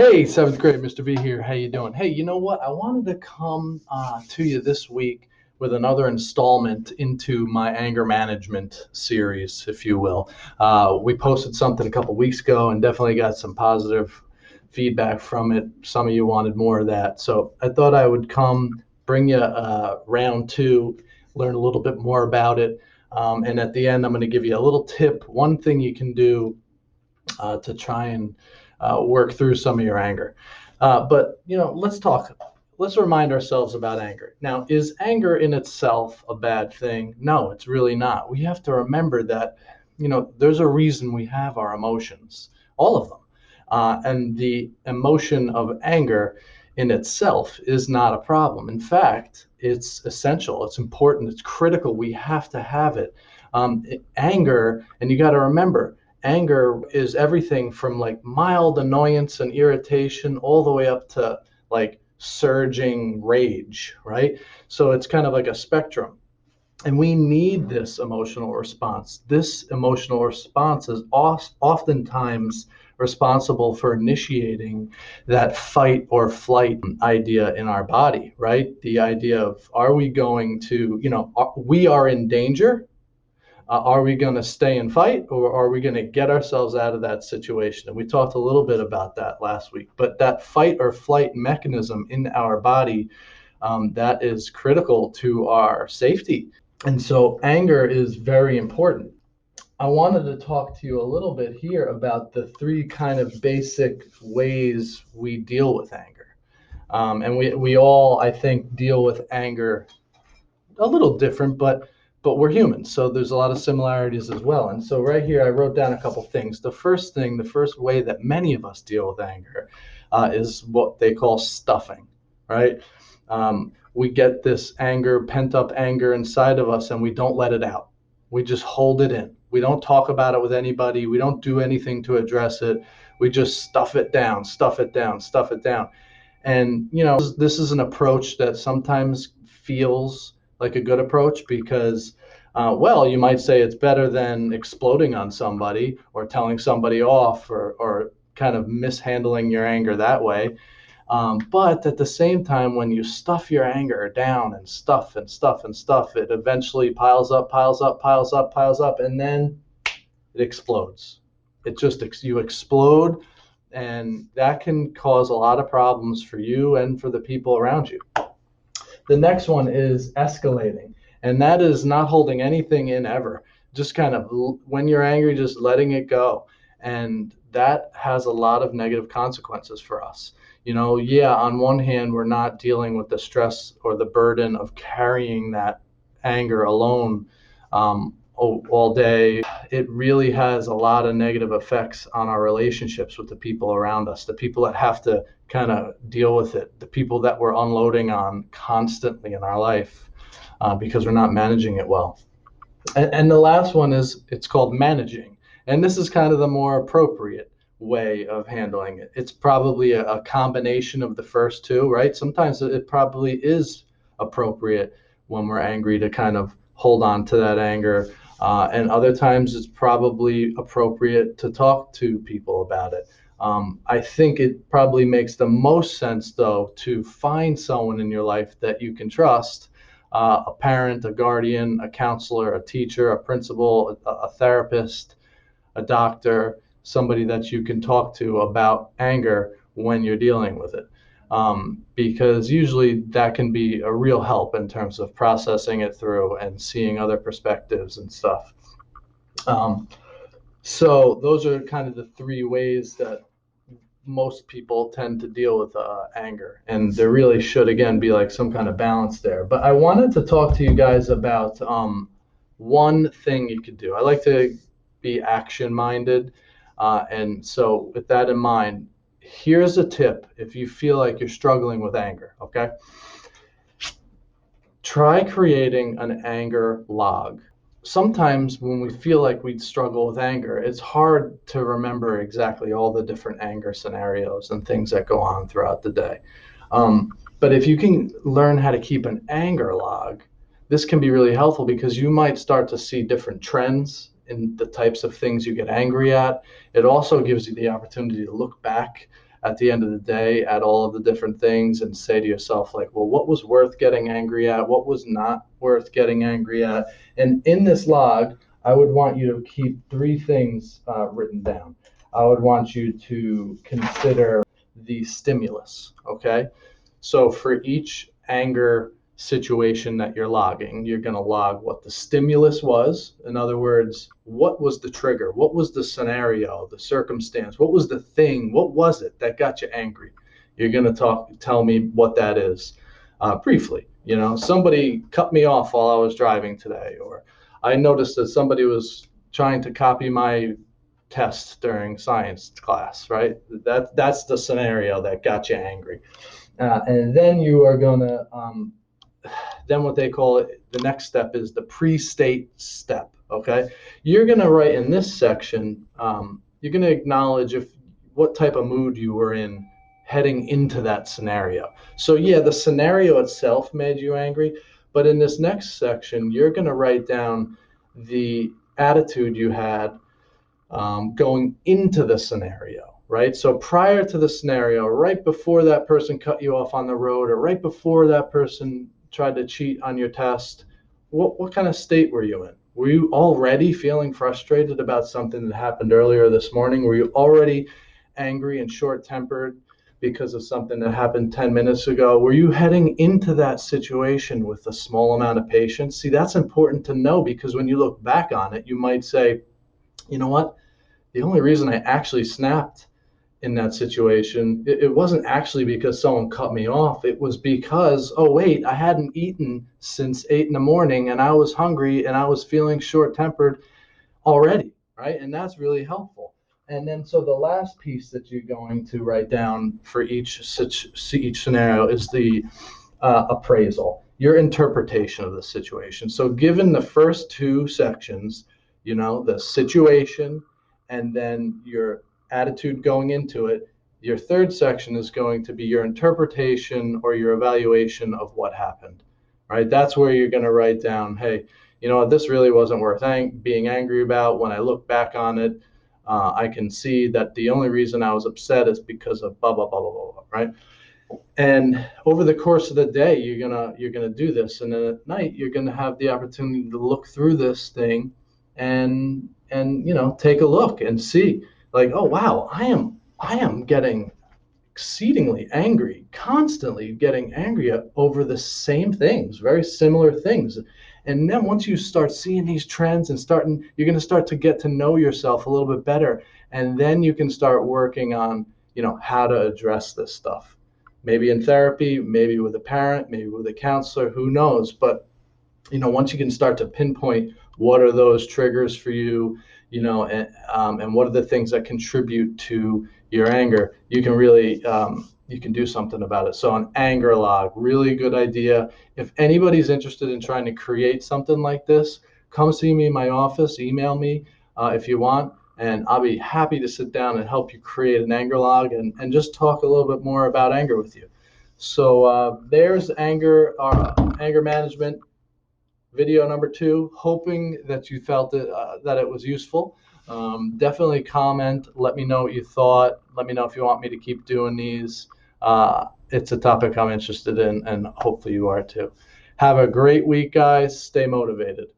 Hey, seventh grade, Mr. V here. How you doing? Hey, you know what? I wanted to come to you this week with another installment into my anger management series, if you will. We posted something a couple weeks ago and definitely got some positive feedback from it. Some of you wanted more of that. So I thought I would come bring you round two, learn a little bit more about it. And at the end, I'm going to give you a little tip, one thing you can do to try and work through some of your anger. But let's remind ourselves about anger. Now, is anger in itself a bad thing? No, it's really not. We have to remember that, there's a reason we have our emotions, all of them. And the emotion of anger in itself is not a problem. In fact, it's essential, it's important, it's critical. We have to have it. Anger, and you got to remember, anger is everything from like mild annoyance and irritation all the way up to like surging rage, right? So it's kind of like a spectrum. And we need this emotional response. This emotional response is oftentimes responsible for initiating that fight or flight idea in our body, right? The idea of, are we going to, we are in danger, are we going to stay and fight, or are we going to get ourselves out of that situation? And we talked a little bit about that last week. But that fight or flight mechanism in our body, that is critical to our safety. And so anger is very important. I wanted to talk to you a little bit here about the three kind of basic ways we deal with anger. And we all, I think, deal with anger a little different, but we're humans, so there's a lot of similarities as well. And so right here, I wrote down a couple things. The first thing, the first way that many of us deal with anger is what they call stuffing, right? We get this anger, pent up anger inside of us, and we don't let it out. We just hold it in. We don't talk about it with anybody. We don't do anything to address it. We just stuff it down, stuff it down, stuff it down. And, this is an approach that sometimes feels like a good approach because, well, you might say it's better than exploding on somebody or telling somebody off or kind of mishandling your anger that way. But at the same time, when you stuff your anger down and stuff and stuff and stuff, it eventually piles up, piles up, piles up, piles up, and then it explodes. You explode, and that can cause a lot of problems for you and for the people around you. The next one is escalating, and that is not holding anything in ever. Just kind of, when you're angry, just letting it go. And that has a lot of negative consequences for us. Yeah, on one hand, we're not dealing with the stress or the burden of carrying that anger alone all day. It really has a lot of negative effects on our relationships with the people around us, the people that have to kind of deal with it, the people that we're unloading on constantly in our life because we're not managing it well. And the last one is, it's called managing. And this is kind of the more appropriate way of handling it. It's probably a combination of the first two, right? Sometimes it probably is appropriate when we're angry to kind of hold on to that anger. And other times it's probably appropriate to talk to people about it. I think it probably makes the most sense, though, to find someone in your life that you can trust, a parent, a guardian, a counselor, a teacher, a principal, a therapist, a doctor, somebody that you can talk to about anger when you're dealing with it. Because usually that can be a real help in terms of processing it through and seeing other perspectives and stuff. Um, so those are kind of the three ways that most people tend to deal with anger, and there really should again be like some kind of balance there. But I wanted to talk to you guys about one thing you could do. I like to be action minded, and so with that in mind, here's a tip. If you feel like you're struggling with anger, okay, try creating an anger log. Sometimes when we feel like we struggle with anger, it's hard to remember exactly all the different anger scenarios and things that go on throughout the day. But if you can learn how to keep an anger log, this can be really helpful because you might start to see different trends in the types of things you get angry at. It also gives you the opportunity to look back at the end of the day at all of the different things and say to yourself, like, well, what was worth getting angry at? What was not worth getting angry at? And in this log, I would want you to keep three things written down. I would want you to consider the stimulus, okay? So for each anger situation that you're logging, you're going to log what the stimulus was. In other words, what was the trigger? What was the scenario, the circumstance? What was the thing? What was it that got you angry? You're going to tell me what that is briefly. You know, somebody cut me off while I was driving today, or I noticed that somebody was trying to copy my test during science class, right? That's the scenario that got you angry. And then you are going to, then what they call it, the next step is the pre-state step, okay? You're going to write in this section, you're going to acknowledge what type of mood you were in heading into that scenario. So yeah, the scenario itself made you angry, but in this next section, you're going to write down the attitude you had going into the scenario, right? So prior to the scenario, right before that person cut you off on the road, or right before that person tried to cheat on your test, what kind of state were you in? Were you already feeling frustrated about something that happened earlier this morning? Were you already angry and short-tempered because of something that happened 10 minutes ago? Were you heading into that situation with a small amount of patience? See, that's important to know, because when you look back on it, you might say, you know what? The only reason I actually snapped in that situation, it wasn't actually because someone cut me off. It was because, oh, wait, I hadn't eaten since 8 in the morning and I was hungry and I was feeling short tempered already, right? And that's really helpful. And then, so the last piece that you're going to write down for each scenario is the appraisal, your interpretation of the situation. So given the first two sections, you know, the situation and then your attitude going into it, your third section is going to be your interpretation or your evaluation of what happened, right? That's where you're going to write down, hey, you know, this really wasn't worth being angry about. When I look back on it, I can see that the only reason I was upset is because of blah, blah, blah, blah, blah, right? And over the course of the day, you're gonna do this, and then at night you're gonna have the opportunity to look through this thing, and you know, take a look and see, like, oh wow, I am getting exceedingly angry, constantly getting angry over the same things, very similar things. And then once you start seeing these trends and you're going to start to get to know yourself a little bit better, and then you can start working on, you know, how to address this stuff. Maybe in therapy, maybe with a parent, maybe with a counselor, who knows? But you know, once you can start to pinpoint what are those triggers for you, you know, and what are the things that contribute to your anger, you can really you can do something about it. So an anger log, really good idea. If anybody's interested in trying to create something like this, come see me in my office, email me if you want, and I'll be happy to sit down and help you create an anger log and just talk a little bit more about anger with you. So there's anger management video number 2, hoping that you felt that it was useful. Definitely comment, let me know what you thought, let me know if you want me to keep doing these. It's a topic I'm interested in, and hopefully you are too. Have a great week, guys. Stay motivated.